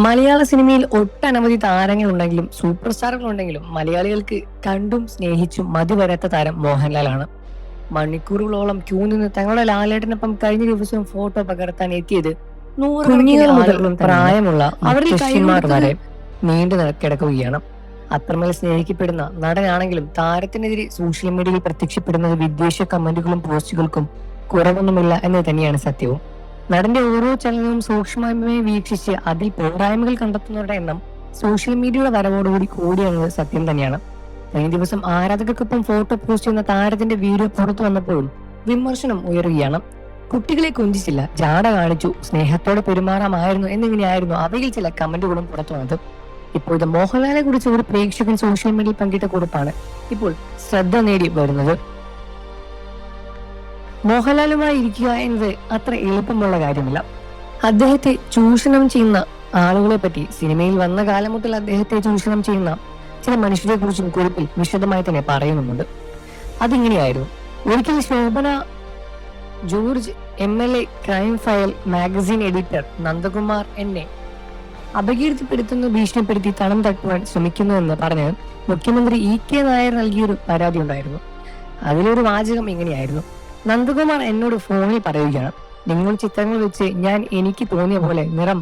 മലയാള സിനിമയിൽ ഒട്ടനവധി താരങ്ങളുണ്ടെങ്കിലും സൂപ്പർ സ്റ്റാറുകളുണ്ടെങ്കിലും മലയാളികൾക്ക് കണ്ടും സ്നേഹിച്ചും മതി വരാത്ത താരം മോഹൻലാലാണ്. മണിക്കൂറുകളോളം ക്യൂ നിന്ന് തങ്ങളുടെ ലാലേട്ടനൊപ്പം കഴിഞ്ഞ ദിവസം ഫോട്ടോ പകർത്താൻ എത്തിയത് കുഞ്ഞുങ്ങൾ മുതൽ പ്രായമുള്ള മുത്തശ്ശിമാർ വരെ നീണ്ടു കിടക്കുകയാണ്. അത്രമേൽ സ്നേഹിക്കപ്പെടുന്ന നടനാണെങ്കിലും താരത്തിനെതിരെ സോഷ്യൽ മീഡിയയിൽ പ്രത്യക്ഷപ്പെടുന്നത് വിദ്വേഷ കമന്റുകളും പോസ്റ്റുകൾക്കും കുറവൊന്നുമില്ല എന്ന് തന്നെയാണ് സത്യവും. നടന്റെ ഓരോ ചലനവും സൂക്ഷ്മമായി വീക്ഷിച്ച് അതിൽ പോരായ്മകൾ കണ്ടെത്തുന്നവരുടെ എണ്ണം സോഷ്യൽ മീഡിയയുടെ വരവോടുകൂടി കൂടിയെന്നത് സത്യം തന്നെയാണ്. കഴിഞ്ഞ ദിവസം ആരാധകർക്കൊപ്പം ഫോട്ടോ പോസ്റ്റ് ചെയ്യുന്ന താരത്തിന്റെ വീഡിയോ പുറത്തു വന്നപ്പോഴും വിമർശനം ഉയരുകയാണ്. കുട്ടികളെ കൊഞ്ചിച്ചില്ല, ജാട കാണിച്ചു, സ്നേഹത്തോടെ പെരുമാറാമായിരുന്നു എന്നിങ്ങനെയായിരുന്നു അവയിൽ ചില കമന്റുകളും പുറത്തു വന്നത്. ഇപ്പോൾ ഇത് മോഹൻലാലിനെ കുറിച്ച് ഒരു പ്രേക്ഷകൻ സോഷ്യൽ മീഡിയയിൽ പങ്കിട്ട കുറിപ്പാണ് ഇപ്പോൾ ശ്രദ്ധ നേടി വരുന്നത്. മോഹൻലാലുമായി ഇരിക്കുക എന്നത് അത്ര എളുപ്പമുള്ള കാര്യമല്ല. അദ്ദേഹത്തെ ചൂഷണം ചെയ്യുന്ന ആളുകളെ പറ്റി സിനിമയിൽ വന്ന കാലം മുതൽ അദ്ദേഹത്തെ ചൂഷണം ചെയ്യുന്ന ചില മനുഷ്യരെ കുറിച്ചും കുറിപ്പിൽ വിശദമായി തന്നെ പറയുന്നുണ്ട്. അതിങ്ങനെയായിരുന്നു: ഒരിക്കൽ Shobhana George MLA crime file magazine editor Nandakumar എന്നെ അപകീർത്തിപ്പെടുത്തുന്ന ഭീഷണിപ്പെടുത്തി തളം തട്ടുവാൻ ശ്രമിക്കുന്നുവെന്ന് പറഞ്ഞ് മുഖ്യമന്ത്രി EK നായർ നൽകിയൊരു പരാതി ഉണ്ടായിരുന്നു. അതിലൊരു വാചകം ഇങ്ങനെയായിരുന്നു: നന്ദകുമാർ എന്നോട് ഫോണിൽ പറയുകയാണ്, നിങ്ങൾ ചിത്രങ്ങൾ വെച്ച് ഞാൻ എനിക്ക് തോന്നിയ പോലെ നിറം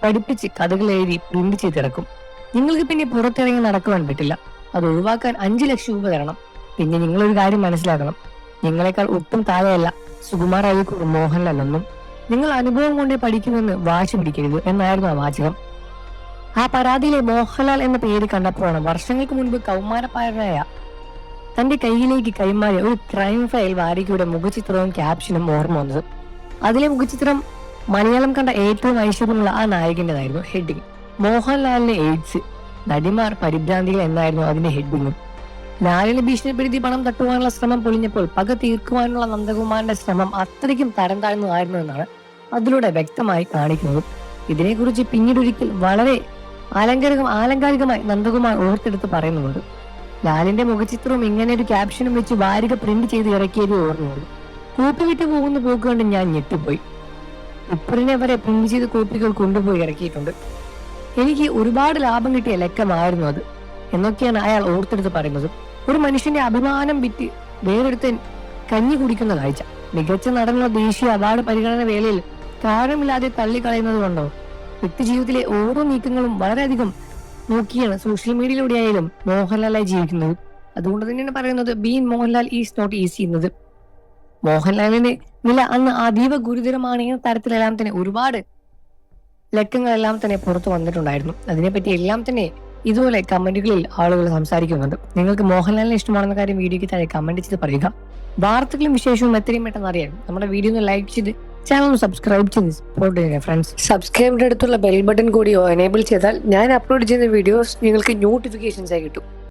പഠിപ്പിച്ച് കഥകൾ എഴുതി പ്രിന്റ് ചെയ്തിറക്കും. നിങ്ങൾക്ക് പിന്നെ പുറത്തിറങ്ങി നടക്കുവാൻ പറ്റില്ല. അത് ഒഴിവാക്കാൻ 5 ലക്ഷം രൂപ തരണം. പിന്നെ നിങ്ങളൊരു കാര്യം മനസ്സിലാക്കണം, നിങ്ങളെക്കാൾ ഒട്ടും താഴെയല്ല സുകുമാർ അഴീക്കോട് മോഹൻലാൽ ഒന്നും. നിങ്ങൾ അനുഭവം കൊണ്ടേ പഠിക്കുമെന്ന് വാശി പിടിക്കരുത് എന്നായിരുന്നു ആ വാചകം. ആ പരാതിയിലെ മോഹൻലാൽ എന്ന പേര് കണ്ടപ്പോഴാണ് വർഷങ്ങൾക്ക് മുൻപ് കൗമാരപ്പാരനായ തന്റെ കയ്യിലേക്ക് കൈമാറിയ ഒരു ക്രൈം ഫയൽ വാരികയുടെ മുഖചിത്രവും ക്യാപ്ഷനും ഓർമ്മ വന്നത്. അതിലെ മുഖചിത്രം മലയാളം കണ്ട ഏറ്റവും ഐശ്വര്യമുള്ള ആ നായകന്റേതായിരുന്നു. ഹെഡിങ് മോഹൻലാലിന് എയ്ഡ്സ്, നടിമാർ പരിഭ്രാന്തികൾ എന്നായിരുന്നു അതിന്റെ ഹെഡിങ്ങും. ലാലിനെ ഭീഷണിപ്പെടുത്തി പണം തട്ടുവാനുള്ള ശ്രമം പൊളിഞ്ഞപ്പോൾ പക തീർക്കുവാനുള്ള നന്ദകുമാറിന്റെ ശ്രമം അത്രയ്ക്കും തരം താഴ്ന്നതായിരുന്നു എന്നാണ് അതിലൂടെ വ്യക്തമായി കാണിക്കുന്നത്. ഇതിനെക്കുറിച്ച് പിന്നീടൊരിക്കൽ വളരെ ആലങ്കാരികമായി നന്ദകുമാർ ഓർത്തെടുത്ത് പറയുന്നുണ്ട്. ലാലിന്റെ മുഖചിത്രവും ഇങ്ങനെ ഒരു ക്യാപ്ഷനും വെച്ച് വാരിക പ്രിന്റ് ചെയ്ത് ഇറക്കിയത് ഓർമ്മയുള്ളൂ. കോപ്പി വിട്ടു പോകുന്ന പോക്ക് കണ്ട് ഞാൻ ഞെട്ടിപ്പോയി. ഉപ്പറിനെ വരെ പ്രിന്റ് ചെയ്ത് കോപ്പികൾ കൊണ്ടുപോയി ഇറക്കിയിട്ടുണ്ട്. എനിക്ക് ഒരുപാട് ലാഭം കിട്ടിയ ലക്കമായിരുന്നു അത് എന്നൊക്കെയാണ് അയാൾ ഓർത്തെടുത്ത് പറയുന്നത്. ഒരു മനുഷ്യന്റെ അഭിമാനം വിറ്റ് വേറൊരുത്തൻ കഞ്ഞി കുടിക്കുന്ന കാഴ്ച മികച്ച നടനുള്ള ദേശീയ അവാർഡ് പരിഗണന വേളയിൽ കാരണമില്ലാതെ തള്ളിക്കളയുന്നത് കൊണ്ടോ? വ്യക്തി ജീവിതത്തിലെ ഓരോ നീക്കങ്ങളും വളരെയധികം നോക്കിയാണ് സോഷ്യൽ മീഡിയയിലൂടെയായാലും മോഹൻലാലായി ജീവിക്കുന്നത്. അതുകൊണ്ട് തന്നെയാണ് പറയുന്നത് being Mohanlal is not easy എന്നത്. മോഹൻലാലിന്റെ നില അന്ന് അതീവ ഗുരുതരമാണ് എന്ന തരത്തിലെല്ലാം തന്നെ ഒരുപാട് ലക്കങ്ങളെല്ലാം തന്നെ പുറത്തു വന്നിട്ടുണ്ടായിരുന്നു. അതിനെപ്പറ്റി എല്ലാം തന്നെ ഇതുപോലെ കമന്റുകളിൽ ആളുകൾ സംസാരിക്കുന്നുണ്ട്. നിങ്ങൾക്ക് മോഹൻലാലിനെ ഇഷ്ടമാണെന്ന കാര്യം വീഡിയോയ്ക്ക് താഴെ കമന്റ് ചെയ്ത് പറയുക. വാർത്തകളും വിശേഷവും എത്രയും പെട്ടെന്ന് അറിയാൻ നമ്മുടെ വീഡിയോ ഒന്ന് ലൈക്ക് ചെയ്ത് ചാനൽ ഒന്ന് സബ്സ്ക്രൈബ് ചെയ്ത് സപ്പോർട്ട് ചെയ്യുക ഫ്രണ്ട്സ്. സബ്സ്ക്രൈബിന്റെ അടുത്തുള്ള ബെൽ ബട്ടൺ കൂടി എനേബിൾ ചെയ്താൽ ഞാൻ അപ്ലോഡ് ചെയ്യുന്ന വീഡിയോസ് നിങ്ങൾക്ക് നോട്ടിഫിക്കേഷൻസ് ആയി കിട്ടും.